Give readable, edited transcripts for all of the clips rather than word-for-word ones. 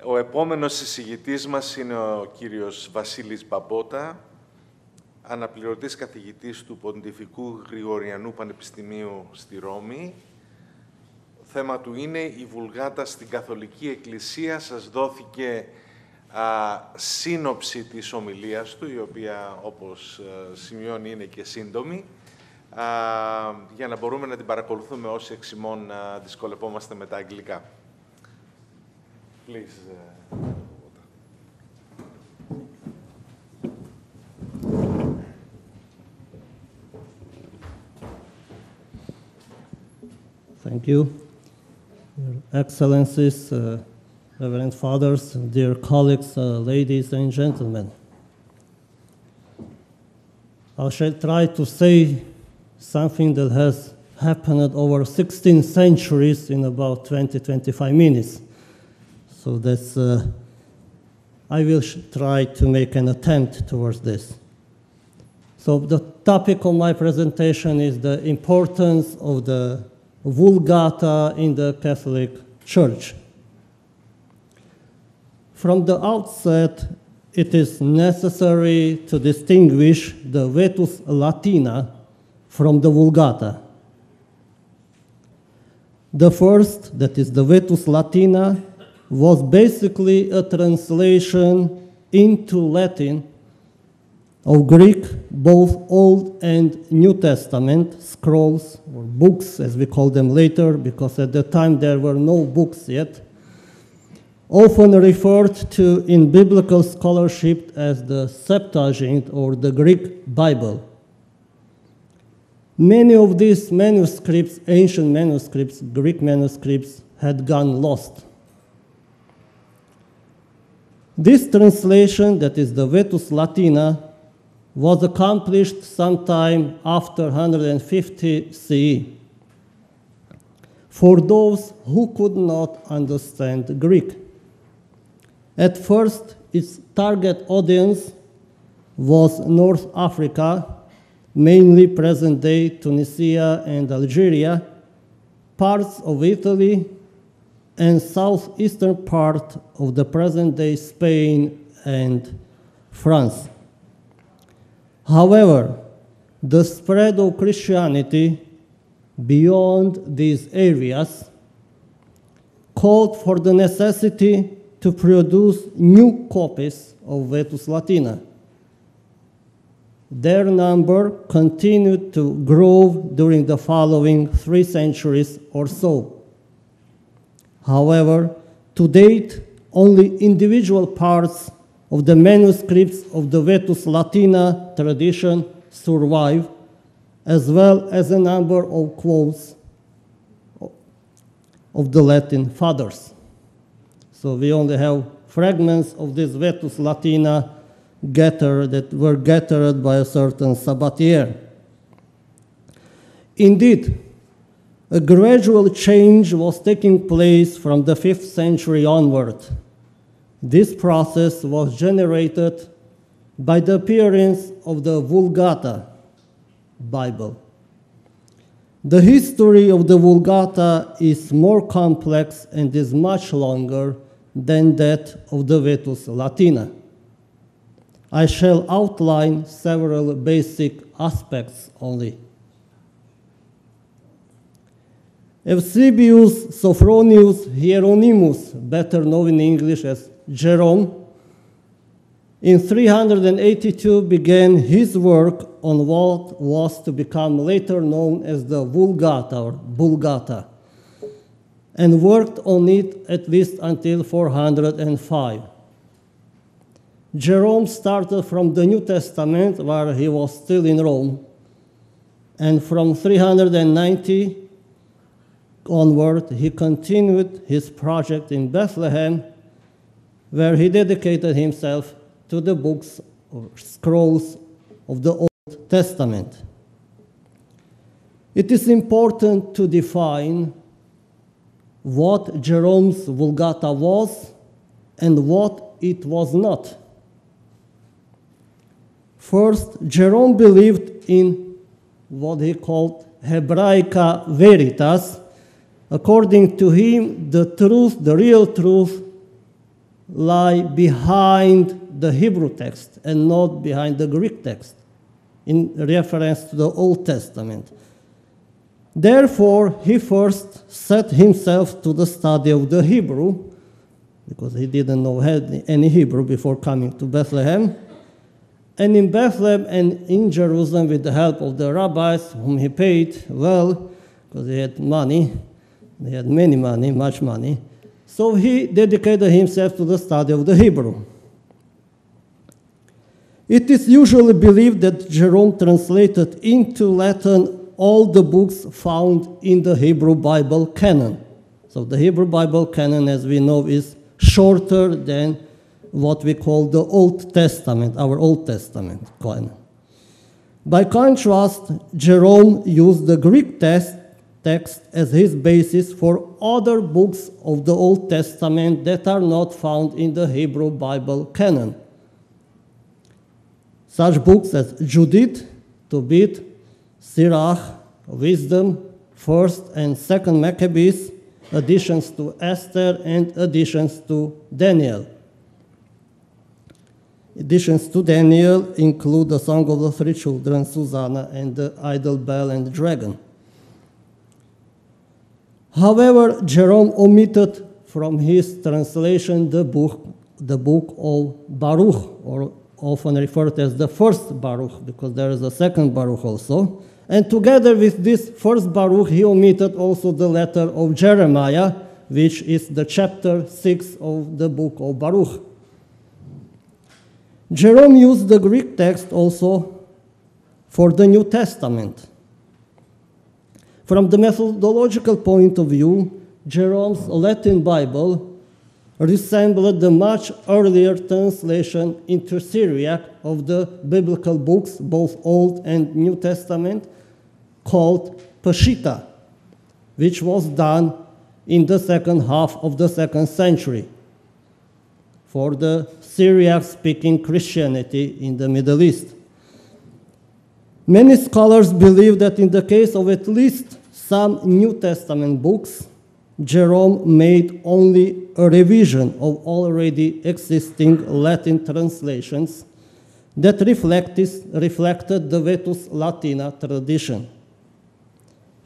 Ο επόμενος εισηγητής μας είναι ο κύριος Βασίλης Μπαμπότα, αναπληρωτής καθηγητής του Ποντιφικού Γρηγοριανού Πανεπιστημίου στη Ρώμη. Θέμα του είναι η Vulgata στην Καθολική Εκκλησία. Σας δόθηκε σύνοψη της ομιλίας του, η οποία, όπως σημειώνει, είναι και σύντομη, για να μπορούμε να την παρακολουθούμε όσοι εξ ημών δυσκολευόμαστε με τα αγγλικά. Please. Thank you. Your Excellencies, Reverend Fathers, dear colleagues, ladies and gentlemen. I shall try to say something that has happened over 16 centuries in about 20-25 minutes. So that's, I will try to make an attempt towards this. So the topic of my presentation is the importance of the Vulgata in the Catholic Church. From the outset, it is necessary to distinguish the Vetus Latina from the Vulgata. The first, that is the Vetus Latina, was basically a translation into Latin of Greek, both Old and New Testament scrolls, or books, as we call them later, because at the time there were no books yet, often referred to in biblical scholarship as the Septuagint, or the Greek Bible. Many of these manuscripts, ancient manuscripts, Greek manuscripts, had gone lost. This translation, that is the Vetus Latina, was accomplished sometime after 150 CE. For those who could not understand Greek. At first, its target audience was North Africa, mainly present-day Tunisia and Algeria, parts of Italy, and southeastern part of the present-day Spain and France. However, the spread of Christianity beyond these areas called for the necessity to produce new copies of Vetus Latina. Their number continued to grow during the following 3 centuries or so. However, to date, only individual parts of the manuscripts of the Vetus Latina tradition survive, as well as a number of quotes of the Latin fathers. So we only have fragments of this Vetus Latina that were gathered by a certain Sabatier. Indeed, a gradual change was taking place from the 5th century onward. This process was generated by the appearance of the Vulgata Bible. The history of the Vulgata is more complex and is much longer than that of the Vetus Latina. I shall outline several basic aspects only. Eusebius Sophronius Hieronymus, better known in English as Jerome, in 382 began his work on what was to become later known as the Vulgata or Vulgata, and worked on it at least until 405. Jerome started from the New Testament, where he was still in Rome, and from 390 onward, he continued his project in Bethlehem, where he dedicated himself to the books or scrolls of the Old Testament. It is important to define what Jerome's Vulgata was and what it was not. First, Jerome believed in what he called Hebraica Veritas. According to him, the truth, the real truth, lie behind the Hebrew text and not behind the Greek text, in reference to the Old Testament. Therefore, he first set himself to the study of the Hebrew, because he didn't know any Hebrew before coming to Bethlehem. And in Bethlehem and in Jerusalem, with the help of the rabbis, whom he paid well, because he had money, they had many money, much money, so he dedicated himself to the study of the Hebrew. It is usually believed that Jerome translated into Latin all the books found in the Hebrew Bible canon. So the Hebrew Bible canon, as we know, is shorter than what we call the Old Testament, our Old Testament canon. By contrast, Jerome used the Greek text as his basis for other books of the Old Testament that are not found in the Hebrew Bible canon. Such books as Judith, Tobit, Sirach, Wisdom, 1st and 2nd Maccabees, additions to Esther, and additions to Daniel. Additions to Daniel include the Song of the Three Children, Susanna, and the Idol, Bell, and Dragon. However, Jerome omitted from his translation the book of Baruch, or often referred as the first Baruch, because there is a second Baruch also. And together with this first Baruch, he omitted also the letter of Jeremiah, which is the chapter 6 of the book of Baruch. Jerome used the Greek text also for the New Testament. From the methodological point of view, Jerome's Latin Bible resembled the much earlier translation into Syriac of the biblical books, both Old and New Testament, called Peshitta, which was done in the second half of the 2nd century for the Syriac-speaking Christianity in the Middle East. Many scholars believe that in the case of at least some New Testament books, Jerome made only a revision of already existing Latin translations that reflected the Vetus Latina tradition.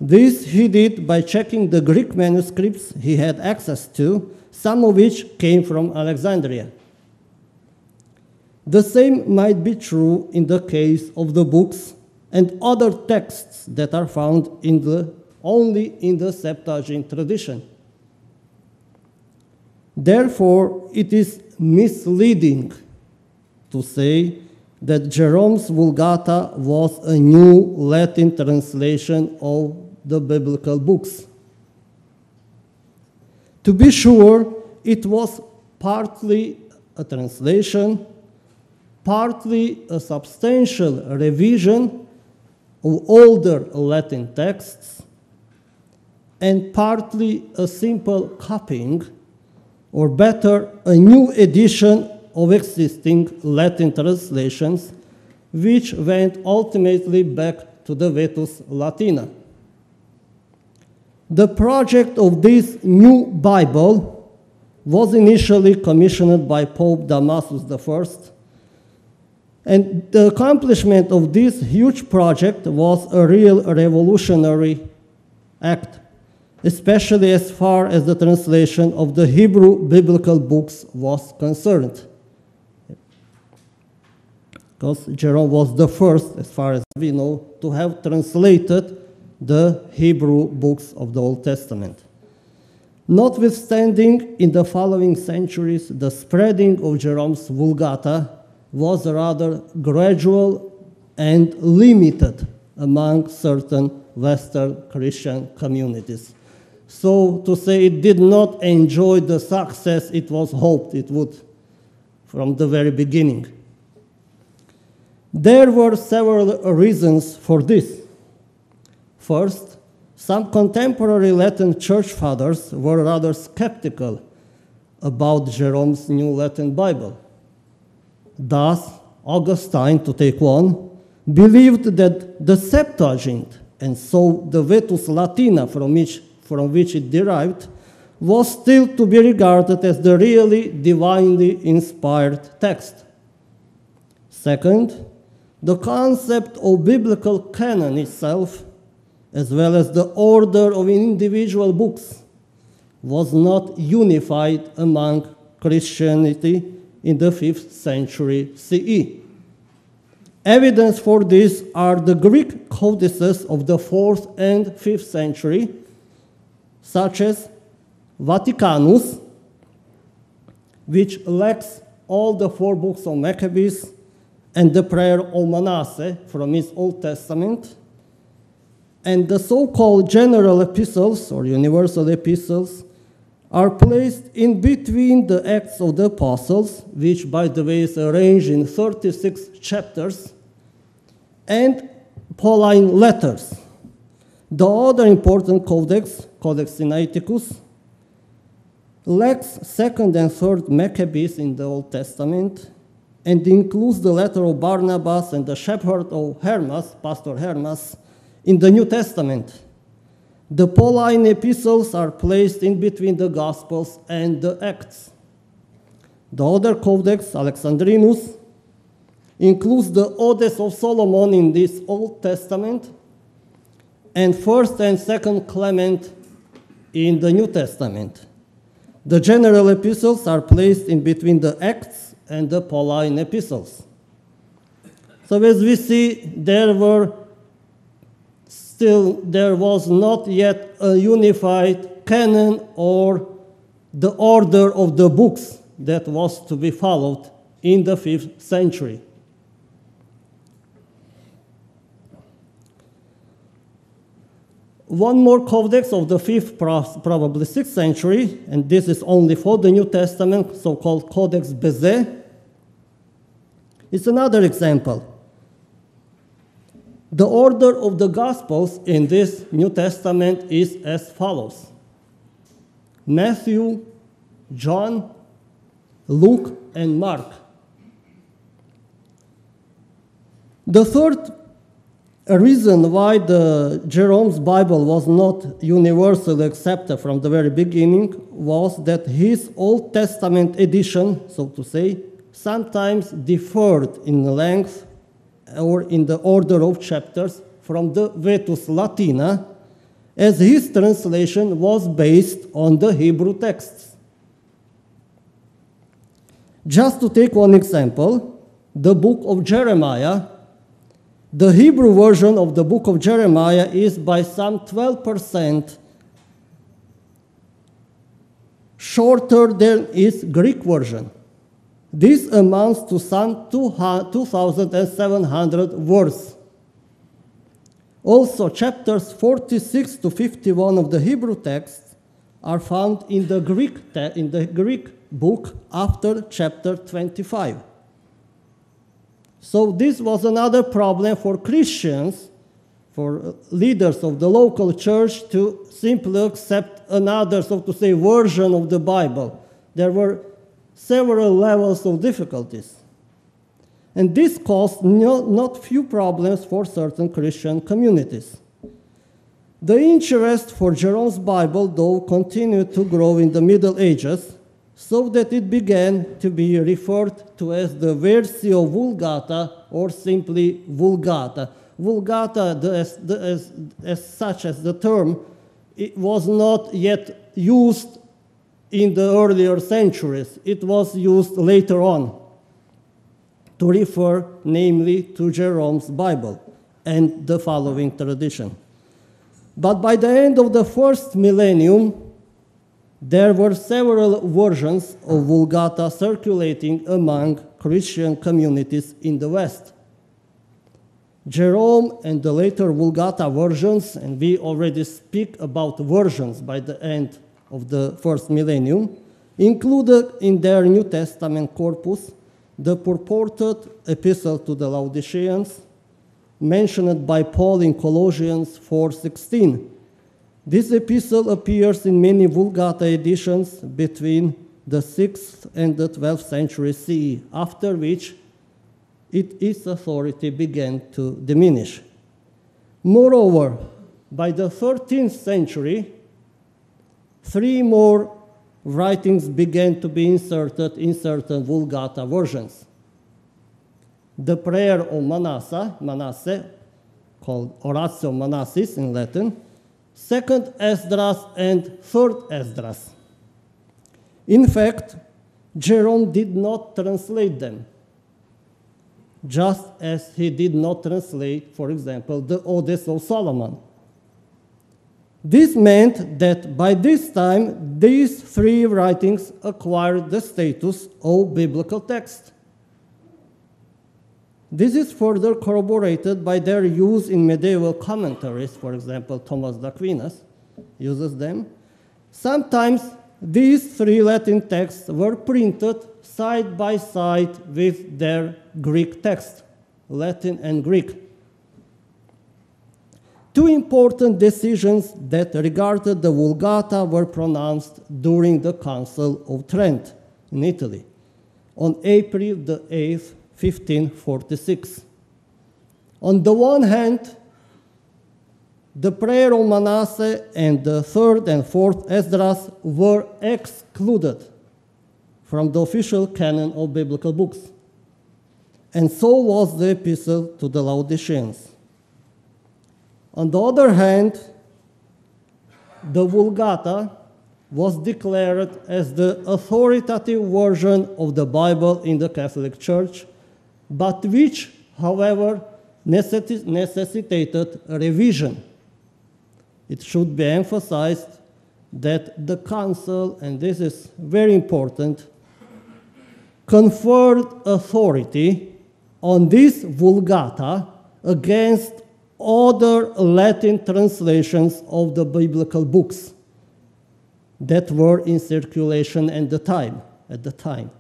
This he did by checking the Greek manuscripts he had access to, some of which came from Alexandria. The same might be true in the case of the books and other texts that are found only in the Septuagint tradition. Therefore, it is misleading to say that Jerome's Vulgata was a new Latin translation of the biblical books. To be sure, it was partly a translation, partly a substantial revision of older Latin texts, and partly a simple copying, or better, a new edition of existing Latin translations, which went ultimately back to the Vetus Latina. The project of this new Bible was initially commissioned by Pope Damasus I, and the accomplishment of this huge project was a real revolutionary act, especially as far as the translation of the Hebrew biblical books was concerned. Because Jerome was the first, as far as we know, to have translated the Hebrew books of the Old Testament. Notwithstanding, in the following centuries, the spreading of Jerome's Vulgata was rather gradual and limited among certain Western Christian communities. So to say, it did not enjoy the success it was hoped it would from the very beginning. There were several reasons for this. First, some contemporary Latin church fathers were rather skeptical about Jerome's New Latin Bible. Thus, Augustine, to take one, believed that the Septuagint, and so the Vetus Latina from which it derived, was still to be regarded as the really divinely inspired text. Second, the concept of biblical canon itself, as well as the order of individual books, was not unified among Christianity in the 5th century CE. Evidence for this are the Greek codices of the 4th and 5th century, such as Vaticanus, which lacks all the 4 books of Maccabees and the prayer of Manasseh from his Old Testament, and the so-called general epistles or universal epistles are placed in between the Acts of the Apostles, which, by the way, is arranged in 36 chapters, and Pauline letters. The other important codex, Codex Sinaiticus, lacks 2nd and 3rd Maccabees in the Old Testament and includes the letter of Barnabas and the shepherd of Hermas, Pastor Hermas, in the New Testament. The Pauline epistles are placed in between the Gospels and the Acts. The other codex, Alexandrinus, includes the Odes of Solomon in this Old Testament and 1st and 2nd Clement in the New Testament. The general epistles are placed in between the Acts and the Pauline epistles. So as we see, there was not yet a unified canon or the order of the books that was to be followed in the 5th century. One more codex of the 5th, probably 6th century, and this is only for the New Testament, so-called Codex Bézet. It's another example. The order of the Gospels in this New Testament is as follows: Matthew, John, Luke, and Mark. The third reason why Jerome's Bible was not universally accepted from the very beginning was that his Old Testament edition, so to say, sometimes differed in length or in the order of chapters from the Vetus Latina, as his translation was based on the Hebrew texts. Just to take one example, the book of Jeremiah, the Hebrew version of the book of Jeremiah is by some 12% shorter than its Greek version. This amounts to some 2,700 words. Also, chapters 46 to 51 of the Hebrew text are found in the Greek book after chapter 25. So this was another problem for Christians, for leaders of the local church, to simply accept another, so to say, version of the Bible. There were several levels of difficulties. And this caused not few problems for certain Christian communities. The interest for Jerome's Bible, though, continued to grow in the Middle Ages, so that it began to be referred to as the Versio Vulgata, or simply Vulgata. Vulgata, as such as the term, it was not yet used in the earlier centuries. It was used later on to refer namely to Jerome's Bible and the following tradition. But by the end of the first millennium, there were several versions of Vulgata circulating among Christian communities in the West. Jerome and the later Vulgata versions, and we already speak about versions by the end of the first millennium, included in their New Testament corpus the purported epistle to the Laodiceans, mentioned by Paul in Colossians 4:16. This epistle appears in many Vulgata editions between the 6th and the 12th century CE, after which its authority began to diminish. Moreover, by the 13th century, 3 more writings began to be inserted in certain Vulgata versions. The prayer of Manasseh, called Oratio Manassis in Latin, 2nd Esdras and 3rd Esdras. In fact, Jerome did not translate them, just as he did not translate, for example, the Odes of Solomon. This meant that by this time, these 3 writings acquired the status of biblical text. This is further corroborated by their use in medieval commentaries. For example, Thomas d'Aquinas uses them. Sometimes these 3 Latin texts were printed side by side with their Greek text, Latin and Greek. 2 important decisions that regarded the Vulgata were pronounced during the Council of Trent in Italy on April the 8th, 1546. On the one hand, the prayer of Manasseh and the 3rd and 4th Esdras were excluded from the official canon of biblical books, and so was the epistle to the Laodiceans. On the other hand, the Vulgata was declared as the authoritative version of the Bible in the Catholic Church, but which, however, necessitated a revision. It should be emphasized that the Council, and this is very important, conferred authority on this Vulgata against other Latin translations of the biblical books that were in circulation at the time.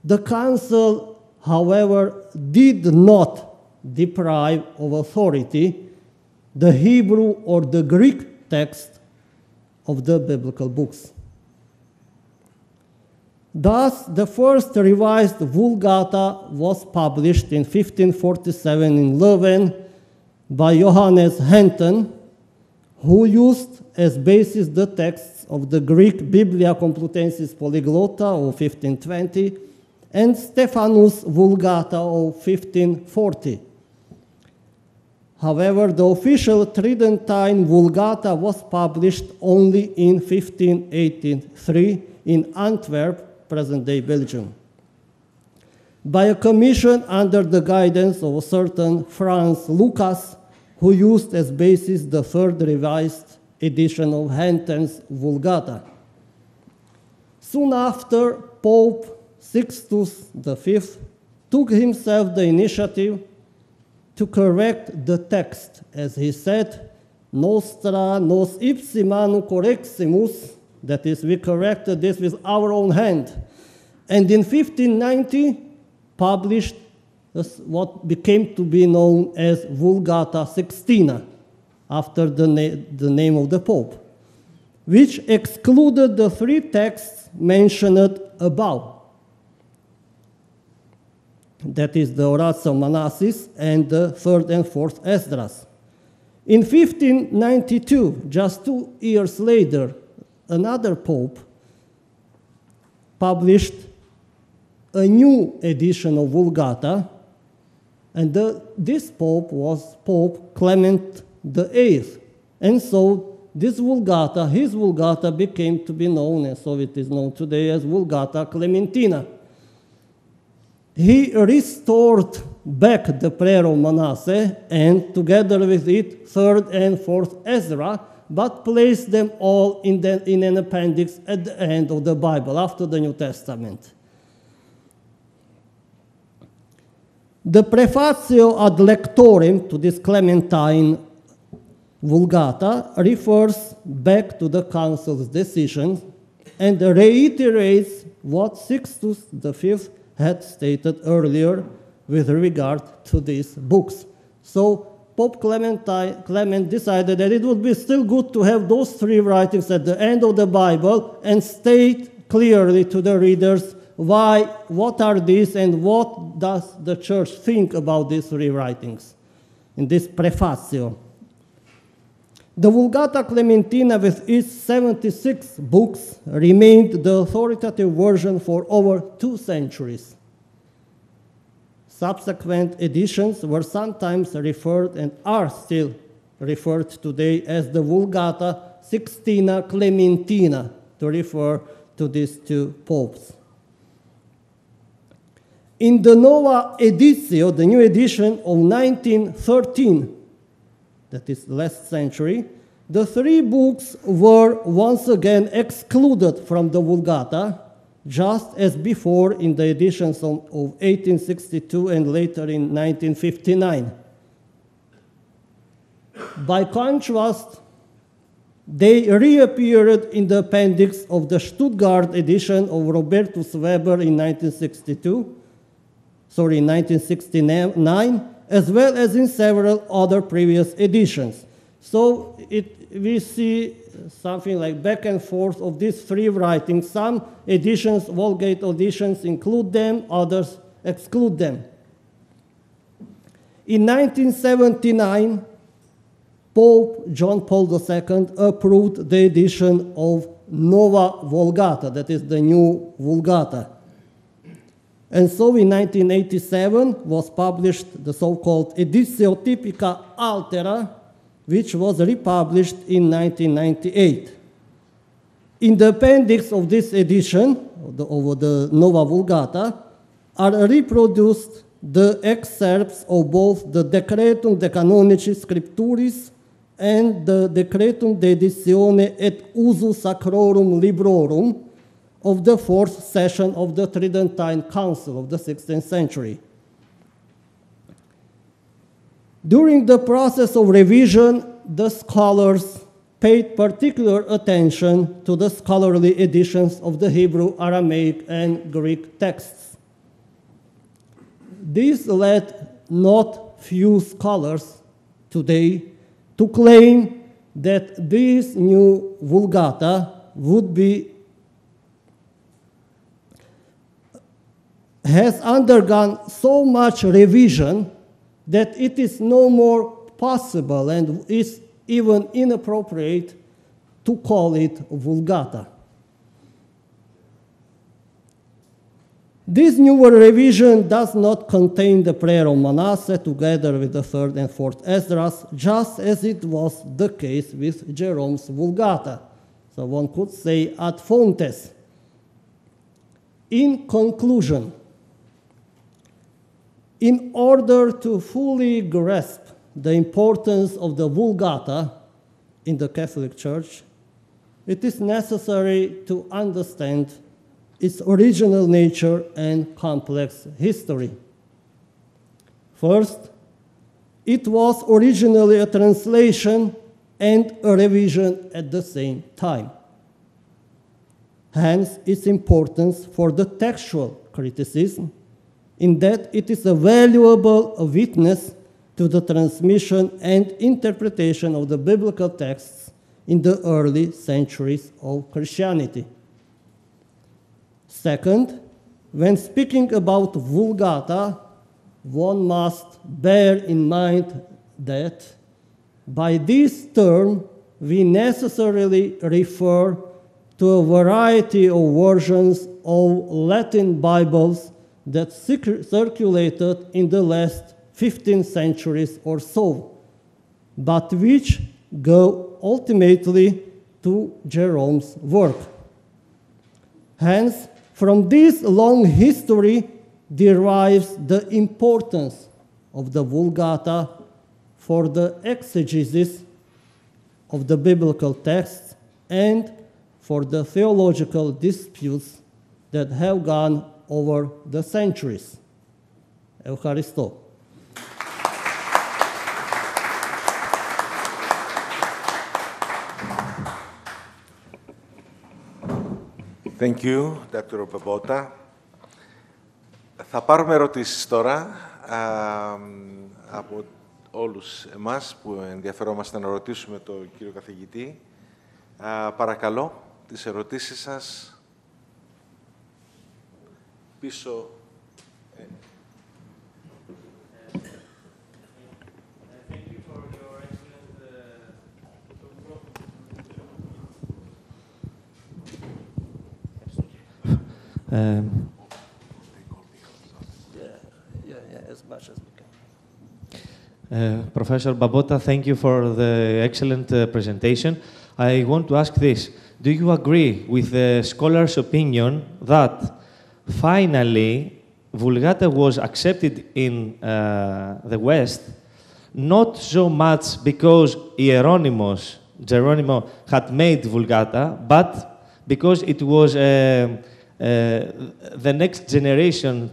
The Council, however, did not deprive of authority the Hebrew or the Greek text of the biblical books. Thus, the first revised Vulgata was published in 1547 in Leuven by Johannes Henton, who used as basis the texts of the Greek Biblia Complutensis Polyglotta of 1520 and Stephanus Vulgata of 1540. However, the official Tridentine Vulgata was published only in 1583 in Antwerp, present-day Belgium, by a commission under the guidance of a certain Franz Lucas, who used as basis the 3rd revised edition of Henton's Vulgata. Soon after, Pope Sixtus V took himself the initiative to correct the text, as he said, Nostra nos ipsi manu correximus, that is, we corrected this with our own hand, and in 1590 published what became to be known as Vulgata Sextina, after the name of the Pope, which excluded the 3 texts mentioned above. That is the Oratio Manassis and the 3rd and 4th Esdras. In 1592, just 2 years later, another Pope published a new edition of Vulgata, and this Pope was Pope Clement VIII. And so this Vulgata, his Vulgata, became to be known, and so it is known today as Vulgata Clementina. He restored back the prayer of Manasseh, and together with it, 3rd and 4th Ezra, but placed them all in an appendix at the end of the Bible, after the New Testament. The Prefatio ad Lectorem to this Clementine Vulgata refers back to the Council's decision and reiterates what Sixtus V had stated earlier with regard to these books. So Pope Clement decided that it would be still good to have those 3 writings at the end of the Bible and state clearly to the readers what are these and what does the Church think about these 3 writings in this Prefatio. The Vulgata Clementina, with its 76 books, remained the authoritative version for over 2 centuries. Subsequent editions were sometimes referred and are still referred today as the Vulgata Sixtina Clementina, to refer to these 2 popes. In the Nova Editio, the new edition of 1913, that is last century, the 3 books were once again excluded from the Vulgata, just as before in the editions of 1862 and later in 1959. By contrast, they reappeared in the appendix of the Stuttgart edition of Robertus Weber in 1969, as well as in several other previous editions. So we see something like back and forth of these 3 writings. Some editions, Vulgate editions, include them, others exclude them. In 1979, Pope John Paul II approved the edition of Nova Vulgata, that is the new Vulgata. And so in 1987 was published the so-called Editio Typica Altera, which was republished in 1998. In the appendix of this edition, of the Nova Vulgata, are reproduced the excerpts of both the Decretum de Canonicis Scripturis and the Decretum de Editione et Usu Sacrorum Librorum of the 4th session of the Tridentine Council of the 16th century. During the process of revision, the scholars paid particular attention to the scholarly editions of the Hebrew, Aramaic, and Greek texts. This led not few scholars today to claim that this new Vulgata has undergone so much revision that it is no more possible and is even inappropriate to call it Vulgata. This newer revision does not contain the prayer of Manasseh together with the 3rd and 4th Esdras, just as it was the case with Jerome's Vulgata. So one could say ad fontes. In conclusion, in order to fully grasp the importance of the Vulgata in the Catholic Church, it is necessary to understand its original nature and complex history. First, it was originally a translation and a revision at the same time. Hence, its importance for the textual criticism, in that it is a valuable witness to the transmission and interpretation of the biblical texts in the early centuries of Christianity. Second, when speaking about Vulgata, one must bear in mind that by this term we necessarily refer to a variety of versions of Latin Bibles that circulated in the last 15 centuries or so, but which go ultimately to Jerome's work. Hence, from this long history derives the importance of the Vulgata for the exegesis of the biblical texts and for the theological disputes that have gone over the centuries. Eucharisto. Thank you, Dr. Babota. Θα πάρουμε ερωτήσεις τώρα από όλους εμάς που ενδιαφερόμαστε να ρωτήσουμε τον κύριο καθηγητή. Παρακαλώ, τις ερωτήσεις σας πίσω. Thank you for your excellent as much as we can. Professor Babota, thank you for the excellent presentation. I want to ask this. Do you agree with the scholar's opinion that finally Vulgata was accepted in the West, not so much because Geronimo had made Vulgata, but because it was the next generation,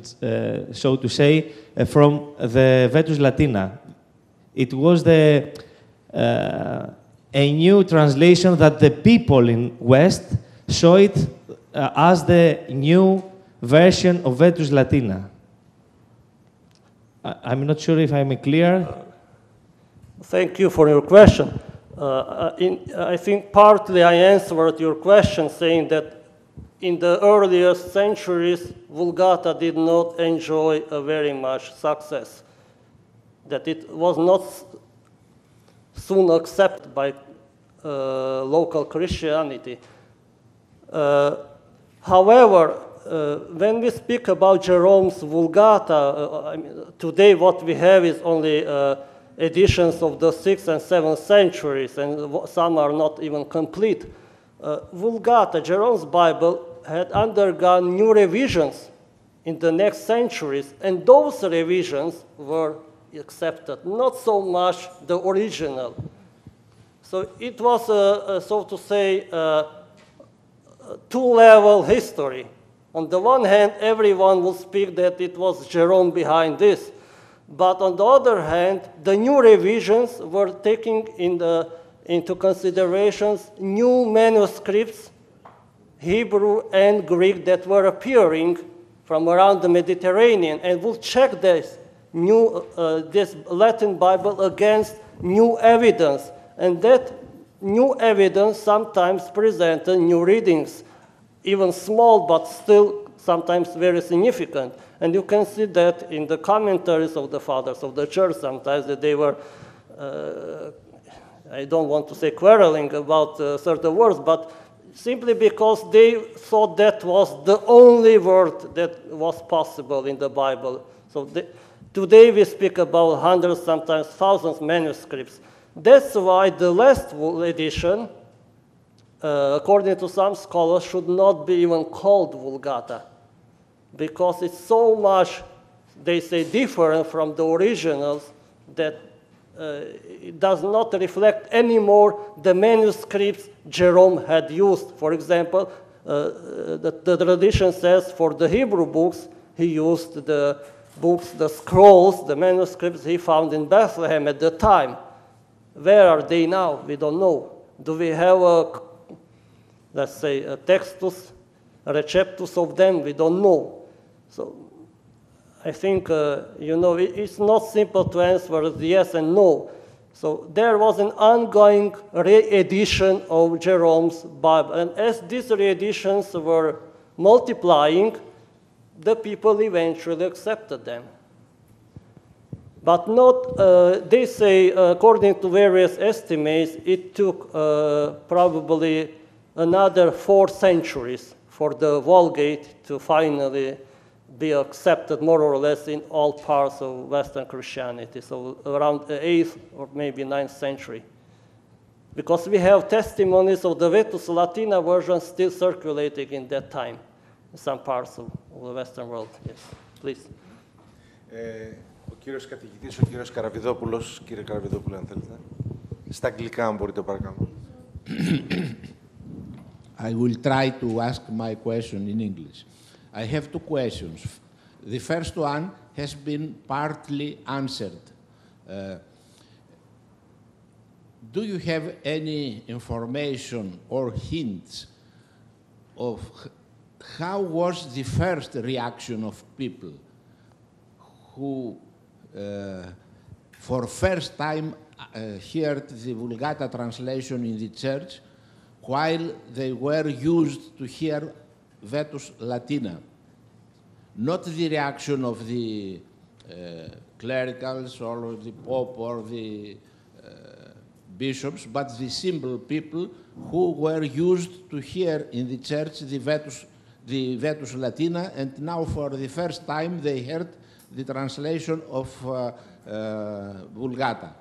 so to say, from the Vetus Latina. It was a new translation that the people in West saw it as the new version of Vetus Latina. I'm not sure if I'm clear. Thank you for your question. I think partly I answered your question saying that in the earliest centuries, Vulgata did not enjoy a very much success, that it was not soon accepted by local Christianity. However, when we speak about Jerome's Vulgata, today what we have is only editions of the 6th and 7th centuries, and some are not even complete. Vulgata, Jerome's Bible, had undergone new revisions in the next centuries, and those revisions were accepted, not so much the original. So it was, so to say, a two-level history. On the one hand, everyone will speak that it was Jerome behind this. But on the other hand, the new revisions were taking into considerations new manuscripts, Hebrew and Greek, that were appearing from around the Mediterranean, and we'll check this Latin Bible against new evidence. And that new evidence sometimes presented new readings, even small, but still sometimes very significant. And you can see that in the commentaries of the fathers of the church sometimes, that they were, I don't want to say quarreling about certain words, but simply because they thought that was the only word that was possible in the Bible. So today we speak about hundreds, sometimes thousands manuscripts. That's why the last edition, according to some scholars, should not be even called Vulgata, because it's so much, they say, different from the originals that it does not reflect anymore the manuscripts Jerome had used. For example, the tradition says for the Hebrew books, he used the books, the scrolls, the manuscripts he found in Bethlehem at the time. Where are they now? We don't know. Do we have let's say, a textus, a receptus of them? We don't know. So I think, it's not simple to answer with yes and no. So there was an ongoing re-edition of Jerome's Bible. And as these re-editions were multiplying, the people eventually accepted them. But not, they say, according to various estimates, it took probably another 4 centuries for the Vulgate to finally be accepted more or less in all parts of Western Christianity, so around the 8th or maybe 9th century. Because we have testimonies of the Vetus Latina version still circulating in that time in some parts of the Western world. Yes, please. Ο κύριος καθηγητής, ο κύριος Καραβιδόπουλος. Κύριε Καραβιδόπουλο, αν θέλετε. Στα αγγλικά, αν μπορείτε, παρακαλώ. I will try to ask my question in English. I have 2 questions. The first one has been partly answered. Do you have any information or hints of how was the first reaction of people who, for first time, heard the Vulgata translation in the church, while they were used to hear Vetus Latina? Not the reaction of the clericals or the Pope or the bishops, but the simple people who were used to hear in the church the Vetus the Vetus Latina, and now for the first time they heard the translation of Vulgata.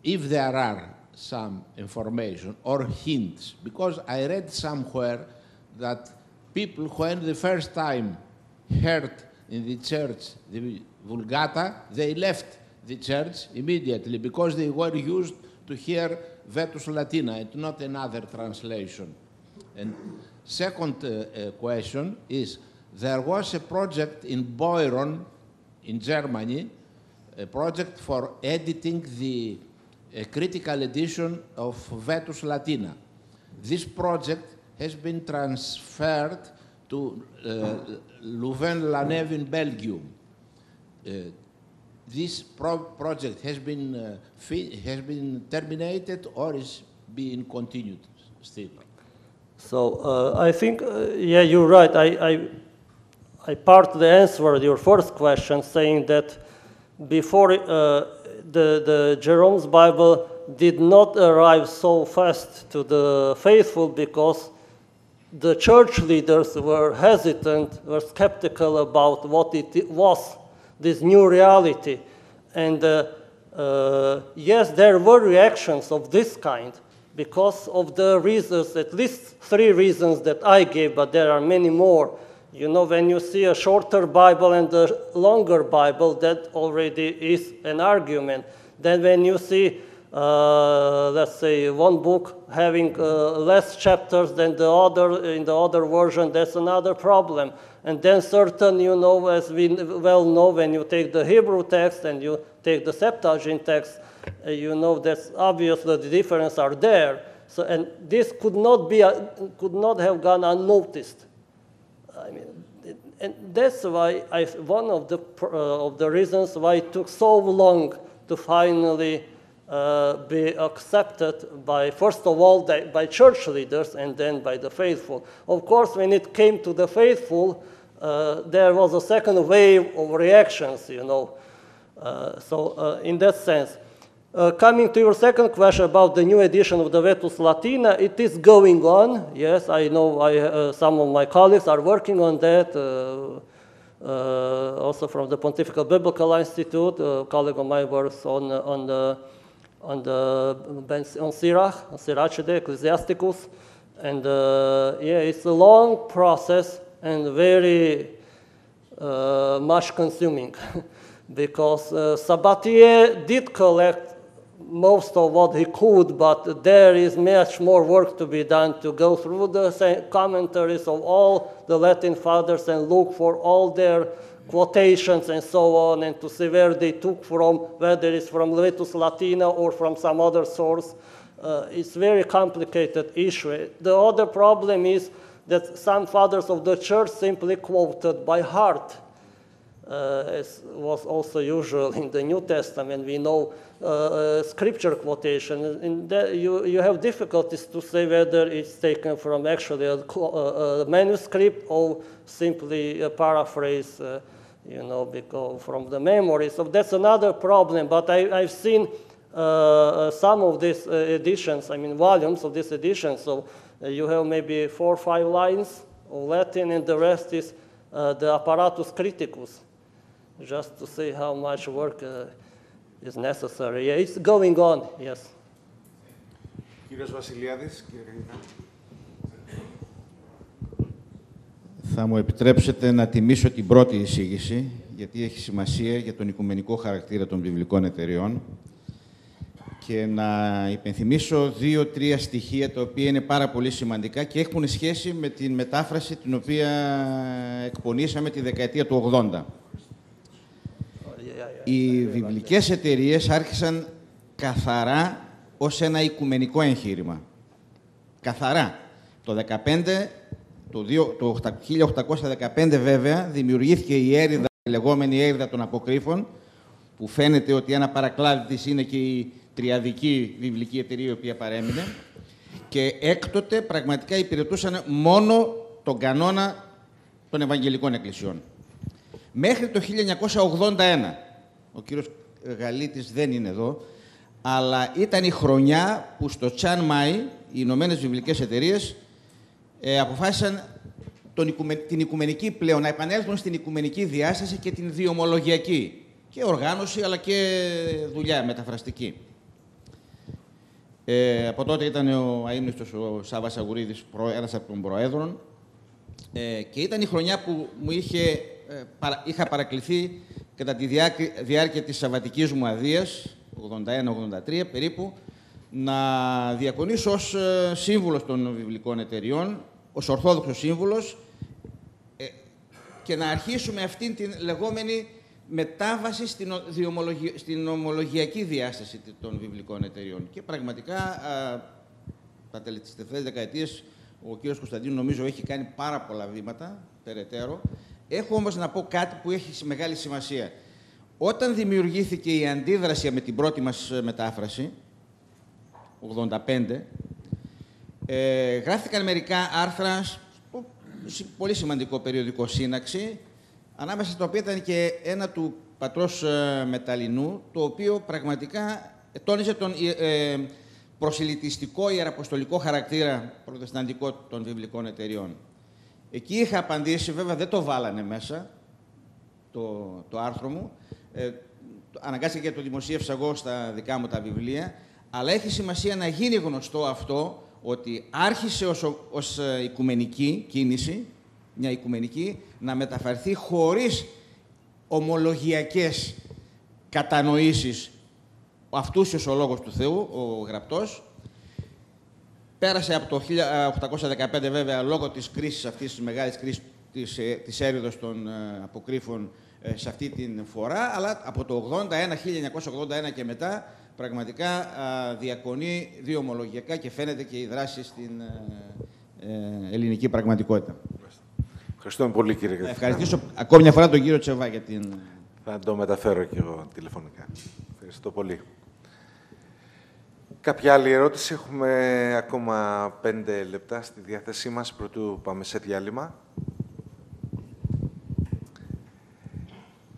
If there are some information or hints, because I read somewhere that people, when the first time heard in the church the Vulgata, they left the church immediately because they were used to hear Vetus Latina and not another translation. And second question is, there was a project in Boiron, in Germany, a project for editing the critical edition of Vetus Latina. This project has been transferred to Louvain-la-Neuve in Belgium. This project has been terminated or is being continued still? So I think, yeah, you're right. I partly answered your first question saying that before the Jerome's Bible did not arrive so fast to the faithful because the church leaders were hesitant, were skeptical about what it was, this new reality. And yes, there were reactions of this kind because of the reasons, at least 3 reasons that I gave, but there are many more. You know, when you see a shorter Bible and a longer Bible, that already is an argument. Then when you see, let's say, one book having less chapters than the other, in the other version, that's another problem. And then certain, you know, as we well know, when you take the Hebrew text and you take the Septuagint text, you know that's obviously the differences are there. So, and this could not have gone unnoticed. I mean, and that's why one of the reasons why it took so long to finally be accepted by, first of all, by church leaders and then by the faithful. Of course, when it came to the faithful, there was a second wave of reactions, you know. So in that sense, coming to your second question about the new edition of the Vetus Latina, it is going on. Yes, I know some of my colleagues are working on that. Also from the Pontifical Biblical Institute, a colleague of mine works on Sirach, Ecclesiasticus. And yeah, it's a long process and very much consuming because Sabatier did collect most of what he could, but there is much more work to be done to go through the commentaries of all the Latin fathers and look for all their quotations and so on, and to see where they took from, whether it's from Vetus Latina or from some other source. It's a very complicated issue. The other problem is that some fathers of the church simply quoted by heart, as was also usual in the New Testament. We know scripture quotation, and you have difficulties to say whether it's taken from actually a manuscript or simply a paraphrase, you know, because from the memory. So that's another problem. But I've seen some of these editions, I mean volumes of this edition. So you have maybe 4 or 5 lines of Latin, and the rest is the apparatus criticus, just to see how much work is necessary. Yeah, it's going on, yes. Κύριος Βασιλιάδης, κύριε. Θα μου επιτρέψετε να τιμήσω την πρώτη εισήγηση, γιατί έχει σημασία για τον οικουμενικό χαρακτήρα των βιβλικών εταιριών, και να υπενθυμίσω 2-3 στοιχεία τα οποία είναι πάρα πολύ σημαντικά και έχουν σχέση με την μετάφραση την οποία εκπονήσαμε τη δεκαετία του 80. Οι βιβλικές εταιρείες άρχισαν καθαρά ως ένα οικουμενικό εγχείρημα. Καθαρά. Το 1815 βέβαια δημιουργήθηκε η έρηδα, η λεγόμενη έρηδα των αποκρύφων, που φαίνεται ότι ένα παρακλάδι της είναι και η τριαδική βιβλική εταιρεία η οποία παρέμεινε, και έκτοτε πραγματικά υπηρετούσαν μόνο τον κανόνα των Ευαγγελικών Εκκλησιών. Μέχρι το 1981, ο κύριος Γαλίτης δεν είναι εδώ, αλλά ήταν η χρονιά που στο Τσάν Μάι οι Ηνωμένες Βιβλικές Εταιρείες αποφάσισαν την οικουμενική πλέον, να επανέλθουν στην οικουμενική διάσταση και την διομολογιακή. Και οργάνωση, αλλά και δουλειά μεταφραστική. Από τότε ήταν ο αείμνηστος ο Σάββας Αγουρίδης, ένας από των προέδρων, και ήταν η χρονιά που μου είχα παρακληθεί κατά τη διάρκεια της σαββατικής μου αδείας, 81-83 περίπου, να διακονήσω ως σύμβουλος των βιβλικών εταιριών, ως ορθόδοξος σύμβουλος, και να αρχίσουμε αυτήν την λεγόμενη μετάβαση στην ομολογιακή διάσταση των βιβλικών εταιριών. Και πραγματικά, τις τελευταίες δεκαετίες, ο κύριος Κωνσταντίνου νομίζω έχει κάνει πάρα πολλά βήματα, περαιτέρω. Έχω όμως να πω κάτι που έχει μεγάλη σημασία. Όταν δημιουργήθηκε η αντίδραση με την πρώτη μας μετάφραση, 85, γράφτηκαν μερικά άρθρα στο πολύ σημαντικό περιοδικό Σύναξη, ανάμεσα στα οποία ήταν και ένα του πατρός Μεταλλινού, το οποίο πραγματικά τόνιζε τον προσελητιστικό ιεραποστολικό χαρακτήρα προτεσταντικό των βιβλικών εταιριών. Εκεί είχα απαντήσει, βέβαια δεν το βάλανε μέσα, το άρθρο μου, αναγκάστηκα και το δημοσίευσα εγώ στα δικά μου τα βιβλία, αλλά έχει σημασία να γίνει γνωστό αυτό, ότι άρχισε ως οικουμενική κίνηση, μια οικουμενική, να μεταφερθεί χωρίς ομολογιακές κατανοήσεις ο αυτούσιος ο Λόγος του Θεού, ο Γραπτός. Πέρασε από το 1815 βέβαια, λόγω της κρίσης αυτής, της μεγάλης κρίσης της έρηδος των αποκρύφων σε αυτή την φορά, αλλά από το 1981 και μετά πραγματικά διακονεί διομολογιακά και φαίνεται και η δράση στην ελληνική πραγματικότητα. Ευχαριστούμε πολύ, κύριε Καθηγητά. Ευχαριστήσω ακόμη μια φορά τον κύριο Τσεβά για την... Θα το μεταφέρω και εγώ τηλεφωνικά. Ευχαριστώ πολύ. Κάποια άλλη ερώτηση? Έχουμε ακόμα 5 λεπτά στη διάθεσή μας, πρωτού πάμε σε διάλειμμα.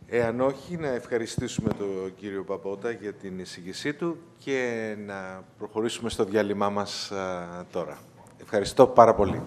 Εάν όχι, να ευχαριστήσουμε τον κύριο Μπαμπότα για την εισήγησή του και να προχωρήσουμε στο διάλειμμά μας τώρα. Ευχαριστώ πάρα πολύ.